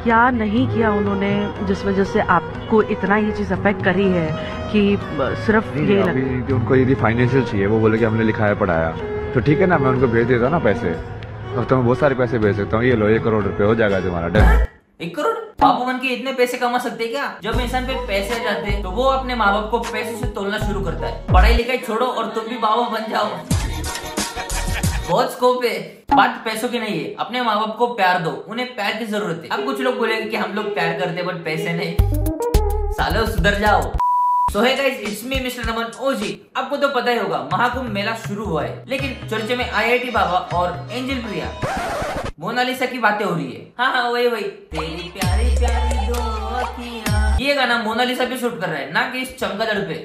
क्या नहीं किया उन्होंने जिस वजह से आपको इतना ये चीज अफेक्ट करी है कि सिर्फ ये अभी उनको यदि फाइनेंशियल चाहिए, वो बोले कि हमने लिखाया पढ़ाया, तो ठीक है ना, मैं उनको भेज देता हूँ ना पैसे। अब तो मैं बहुत सारे पैसे भेज सकता हूँ, ये लो 1 करोड़ रुपए हो जाएगा तुम्हारा। डन। 1 करोड़? बाबू बन के इतने पैसे कमा सकते हैं क्या? जब इंसान पे पैसे आ जाते हैं तो वो अपने माँ बाप को पैसे से तोलना शुरू करता है। पढ़ाई लिखाई छोड़ो और तुम भी बाबा बन जाओ। बहुत स्कोप है। बात पैसों की नहीं है, अपने माँ बाप को प्यार दो, उन्हें प्यार की जरूरत है। अब कुछ लोग बोलेंगे कि हम लोग प्यार करते बट पैसे नहीं। सालो सुधर जाओ। सो है गाइस, इट्स मी मिस्टर नमन ओजी। आपको तो पता ही होगा महाकुंभ मेला शुरू हुआ है, लेकिन चर्चे में IIT बाबा और एंजल प्रिया मोनालिसा की बातें हो रही है। हाँ वही तेरी प्यारी प्यारी दो अखियां, ये गाना मोनालिसा पे शूट कर रहा है, ना कि इस चमगादड़ पे।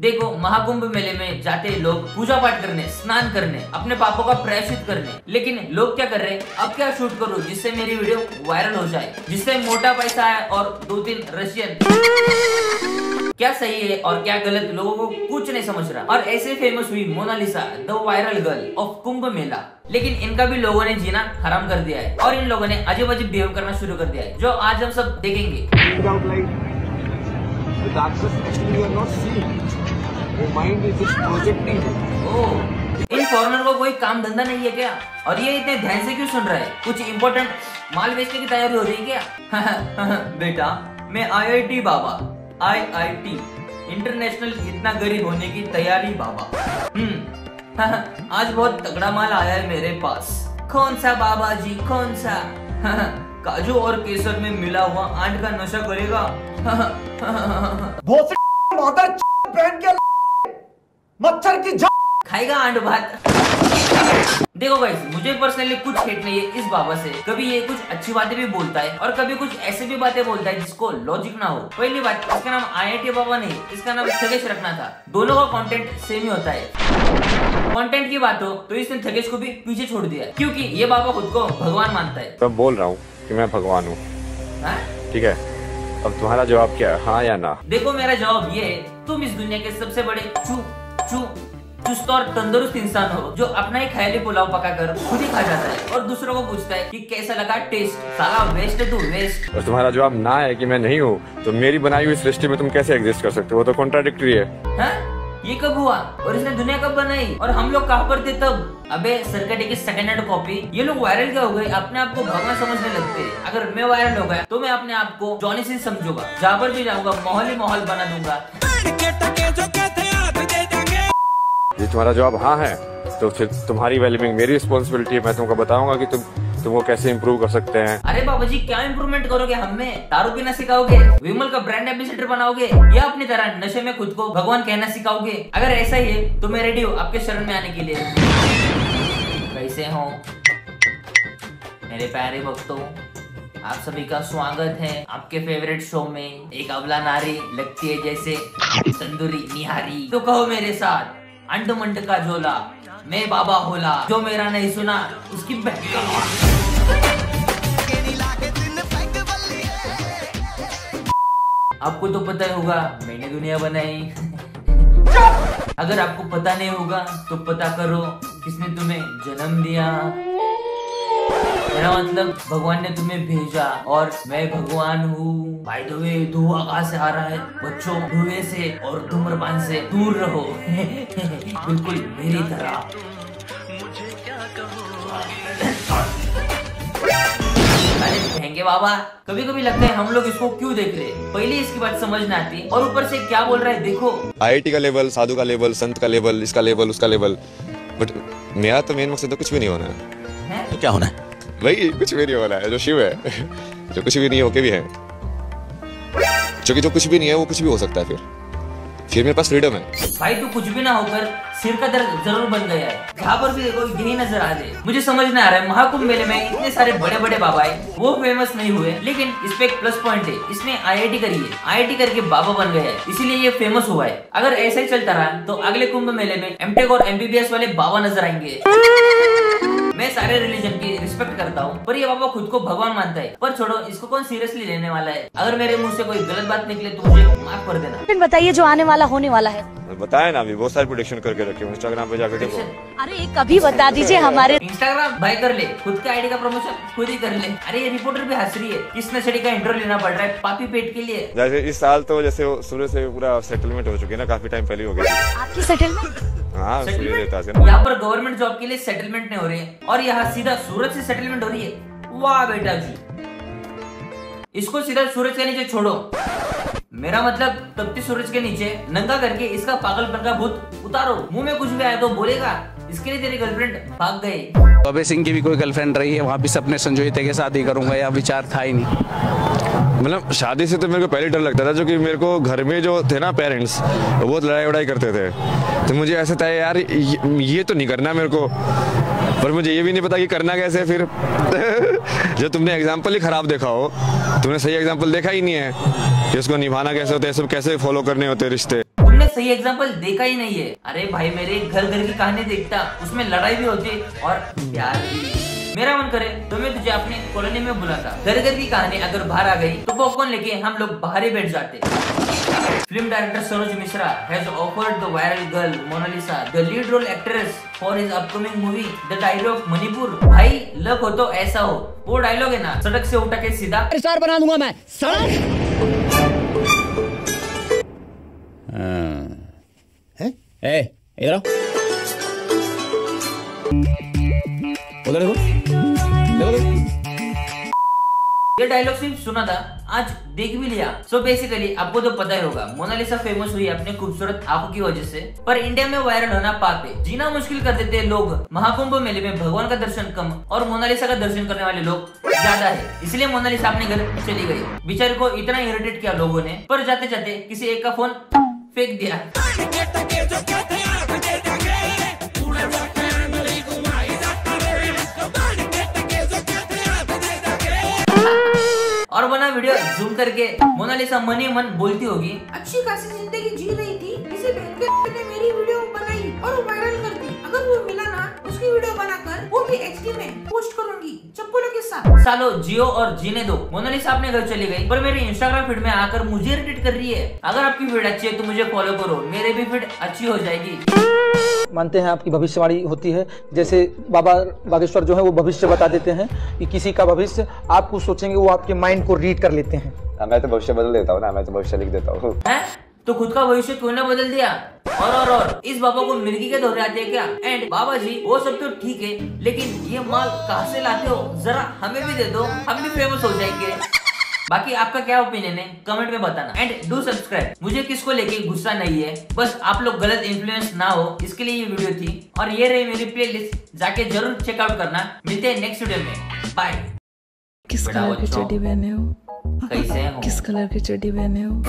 देखो, महाकुंभ मेले में जाते लोग पूजा पाठ करने, स्नान करने, अपने पापों का प्रायश्चित करने, लेकिन लोग क्या कर रहे हैं, अब क्या शूट करूं जिससे मेरी वीडियो वायरल हो जाए, जिससे मोटा पैसा आए और 2-3 रशियन। क्या सही है और क्या गलत, लोगों को कुछ नहीं समझ रहा। और ऐसे फेमस हुई Monalisa, the viral girl of Kumbh Mela. लेकिन इनका भी लोगों ने जीना हराम कर दिया है और इन लोगों ने अजीब अजीब बिहेव करना शुरू कर दिया है, जो आज हम सब देखेंगे। इन फॉरेनर को कोई काम धंधा नहीं है क्या? और ये इतने ध्यान से क्यों सुन रहा है? कुछ इम्पोर्टेंट माल बेचने की तैयारी हो रही है क्या? बेटा, मैं IIT बाबा, IIT इंटरनेशनल इतना गरीब होने की तैयारी बाबा। आज बहुत तगड़ा माल आया है मेरे पास। कौन सा बाबा जी, कौन सा? काजू और केसर में मिला हुआ आंट का नशा करेगा। मच्छर की खाएगा आंट भात। देखो गाइस, मुझे पर्सनली कुछ हेट नहीं है इस बाबा से। कभी ये कुछ अच्छी बातें भी बोलता है और कभी कुछ ऐसी भी बातें बोलता है जिसको लॉजिक ना हो। पहली बात, इसका नाम IIT बाबा नहीं, इसका नाम थकेश रखना था। दोनों का कंटेंट सेम ही होता है। कंटेंट की बात हो तो इसने थकेश को भी पीछे छोड़ दिया है, क्योंकि ये बाबा खुद को भगवान मानता है। मैं बोल रहा हूँ कि मैं भगवान हूँ, ठीक है? अब तुम्हारा जवाब क्या है, हाँ या ना? देखो, मेरा जवाब ये है, तुम इस दुनिया के सबसे बड़े चुस्त और तंदुरुस्त इंसान हो, जो अपना ही ख्याली पुलाव पकाकर खुद ही खा जाता है और दूसरों को पूछता है कि कैसा लगा टेस्ट। साला वेस्ट है तू, वेस्ट। और तुम्हारा जवाब ना है कि मैं नहीं हूँ, तो मेरी बनाई हुई सृष्टि में तुम कैसे एग्जिस्ट कर सकते हो? वो तो कॉन्ट्राडिक्टरी है। ये कब हुआ और इसने दुनिया कब बनाई और हम लोग कहाँ पर थे तब? अबे सरकटे की सेकंड हैंड कॉपी। ये लोग वायरल क्या हो गए, अपने आप को भगवान समझने लगते हैं। अगर मैं वायरल हो गया तो मैं अपने आप को जॉनी सिंह समझूंगा, जहाँ पर भी जाऊंगा माहौल ही माहौल बना दूंगा। ये तुम्हारा जवाब हाँ है, तो फिर तुम्हारी वेलबींग मेरी रिस्पॉन्सिबिलिटी है। मैं तुमको बताऊंगा कि तुमको कैसे इम्प्रूव कर सकते हैं। अरे बाबा जी, क्या इम्प्रूवमेंट करोगे हमें? दारू पीना सिखाओगे, विमल का ब्रांड एम्बेसडर बनाओगे, या अपनी तरह नशे में खुद को भगवान कहना सिखाओगे? अगर ऐसा ही है तो मैं रेडी हूँ आपके शरण में आने के लिए। कैसे हो मेरे प्यारे भक्तों, आप सभी का स्वागत है आपके फेवरेट शो में। एक अबला नारी लगती है जैसे तंदूरी निहारी, तो कहो मेरे साथ, अंड मंड का झोला, मैं बाबा होला, जो मेरा नहीं सुना उसकी बहका। आपको तो पता ही होगा मैंने दुनिया बनाई। अगर आपको पता नहीं होगा तो पता करो किसने तुम्हें जन्म दिया। मेरा मतलब भगवान ने तुम्हें भेजा और मैं भगवान हूँ। बाय द वे, धुआं कहाँ से आ रहा है बच्चों? धुएं से और धूम्रपान से दूर रहो। बिल्कुल मेरी तरह। अरे बाबा, कभी कभी लगता है हम लोग इसको क्यों देख रहे हैं, पहले इसकी बात समझ न आती और ऊपर से क्या बोल रहा है देखो। IIT का लेवल, साधु का लेवल, संत का लेवल, इसका लेवल, उसका लेवल। बट मेरा तो मेन मकसद तो कुछ भी नहीं होना है। तो क्या होना है? वही कुछ भी नहीं होना है, जो शिव है। जो कुछ भी नहीं होके भी है, क्योंकि जो कुछ भी नहीं है वो कुछ भी हो सकता है। फिर मेरे पास फ्रीडम है। भाई तू कुछ भी ना होकर सिर का दर्द जरूर बन गया है। जहाँ पर भी देखो यही नजर आ रहे। मुझे समझ नहीं आ रहा है, महाकुंभ मेले में इतने सारे बड़े बड़े बाबा है, वो फेमस नहीं हुए, लेकिन इस पे एक प्लस पॉइंट है, इसने IIT करी है, IIT करके बाबा बन गया है, इसीलिए ये फेमस हुआ है। अगर ऐसा ही चलता रहा तो अगले कुंभ मेले में MTech और MBBS वाले बाबा नजर आएंगे। मैं सारे रिलीजन की रिस्पेक्ट करता हूँ, पर ये बाबा खुद को भगवान मानता है। पर छोड़ो, इसको कौन सीरियसली लेने वाला है। अगर मेरे मुंह से कोई गलत बात निकले तो मुझे माफ कर देना। फिर बताइए जो आने वाला होने वाला है। बताया ना, अभी बहुत सारी प्रोडिक्शन करके रखे हूँ, इंस्टाग्राम पे जाकर देखो। अरे कभी बता दीजिए हमारे। इंस्टाग्राम भाई कर ले, खुद के आईडी का प्रमोशन खुद ही कर ले। अरे ये रिपोर्टर भी हंस रही है, किस नशेड़ी का इंटरव्यू लेना पड़ रहा है पापी पेट के लिए। जैसे इस साल तो जैसे सूर्य से पूरा सेटलमेंट हो चुकी है ना, काफी टाइम पहले हो गई। आपकी सेटलमेंट? हाँ, सूर्य देता से यहाँ पर गवर्नमेंट जॉब के लिए सेटलमेंट नहीं हो रही है और यहाँ सीधा सूरज से सेटलमेंट हो रही है। वाह बेटा जी, इसको सीधा सूरज के नीचे छोड़ो। मेरा मतलब तपती सूरज के नीचे नंगा करके इसका पागलपन का भूत उतारो। मुंह में कुछ भी आया तो बोलेगा, इसके लिए तेरी गर्लफ्रेंड भाग गई। अभय सिंह की भी कोई गर्लफ्रेंड रही है, वहाँ भी सपने संजोते के शादी करूंगा या विचार था ही नहीं। मतलब शादी से तो मेरे को पहले डर लगता था, जो कि मेरे को घर में जो थे ना पेरेंट्स, वो बहुत लड़ाई वड़ाई करते थे। तो मुझे ऐसा था यार ये तो नहीं करना मेरे को, पर मुझे ये भी नहीं पता कि करना कैसे फिर। जो तुमने एग्जाम्पल ही खराब देखा हो, तुमने सही एग्जाम्पल देखा ही नहीं है कि उसको निभाना कैसे होता है, सब कैसे फॉलो करने होते हैं रिश्ते। तुमने सही एग्जाम्पल देखा ही नहीं है। अरे भाई मेरे घर घर की कहानी देखता, उसमें लड़ाई भी होती और प्यार भी। मेरा मन करे तो मैं तुझे अपने कॉलोनी में बुलाता। घर घर की कहानी अगर बाहर आ गई तो पॉपकॉर्न लेके हम लोग बाहर ही बैठ जाते। Film director Saroj Mishra has offered the viral girl Mona Lisa the lead role actress for his upcoming movie The Diary of Manipur। भाई लक हो तो ऐसा हो, वो डायलॉग है ना, सड़क से उठा के सीधा स्टार बना दूंगा मैं। सड़क इधर आओ, उधर देखो, देखो। ये डायलॉग सिर्फ सुना था, आज देख भी लिया। सो बेसिकली आपको तो पता ही होगा, मोनालिसा फेमस हुई अपने खूबसूरत आंखों की वजह से, पर इंडिया में वायरल होना पाप है। जीना मुश्किल कर देते लोग। महाकुंभ मेले में भगवान का दर्शन कम और मोनालिसा का दर्शन करने वाले लोग ज्यादा है, इसलिए मोनालिसा अपने घर चली गई। बेचारे को इतना इरिटेट किया लोगों ने, पर जाते जाते किसी एक का फोन फेंक दिया। और बना वीडियो जूम करके मोनालिसा मन ही मन बोलती होगी, अच्छी खासी जिंदगी जी रही थी, किसी बहन के ने मेरी वीडियो बनाई और वायरल कर दी। अगर वो मिला ना, उसकी वीडियो बनाकर वो भी HD में पोस्ट करूंगी चप्पलों के साथ। सालो जियो और जीने दो। मोनालिसा अपने घर चली गई, पर मेरी इंस्टाग्राम फीड में आकर मुझे इरिटेट कर रही है। अगर आपकी फीड अच्छी है तो मुझे फॉलो करो, मेरी भी फीड अच्छी हो जाएगी। मानते हैं आपकी भविष्यवाणी होती है, जैसे बाबा बागेश्वर जो है वो भविष्य बता देते हैं कि किसी का भविष्य आप कुछ सोचेंगे वो आपके माइंड को रीड कर लेते हैं। मैं तो भविष्य बदल देता हूँ ना, मैं तो भविष्य लिख देता हूँ। तो खुद का भविष्य तूने बदल दिया। और इस बाबा को मिर्गी के दौरे आते हैं क्या? एंड बाबा जी वो सब तो ठीक है, लेकिन ये माल कहाँ से लाते हो, जरा हमें भी दे दो, हम भी फेमस हो जाएंगे। बाकी आपका क्या ओपिनियन है कमेंट में बताना। And do subscribe. मुझे किसको लेके गुस्सा नहीं है, बस आप लोग गलत इन्फ्लुएंस ना हो, इसके लिए ये वीडियो थी। और ये रही मेरी प्लेलिस्ट, जाके जरूर चेकआउट करना। मिलते हैं नेक्स्ट वीडियो में, बाय। किस कलर की चड्डी पहने हो? कैसे हो? किस कलर की चड्डी पहने हो?